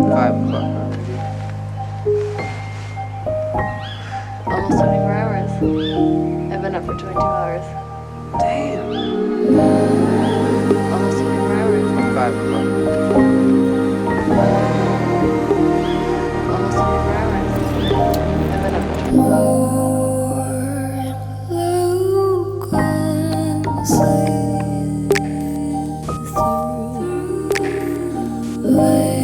5 o'clock. Almost 24 hours. I've been up for 22 hours. Damn. Almost 24 hours. 5 o'clock. Almost 24 hours. I've been up for 22 hours. Way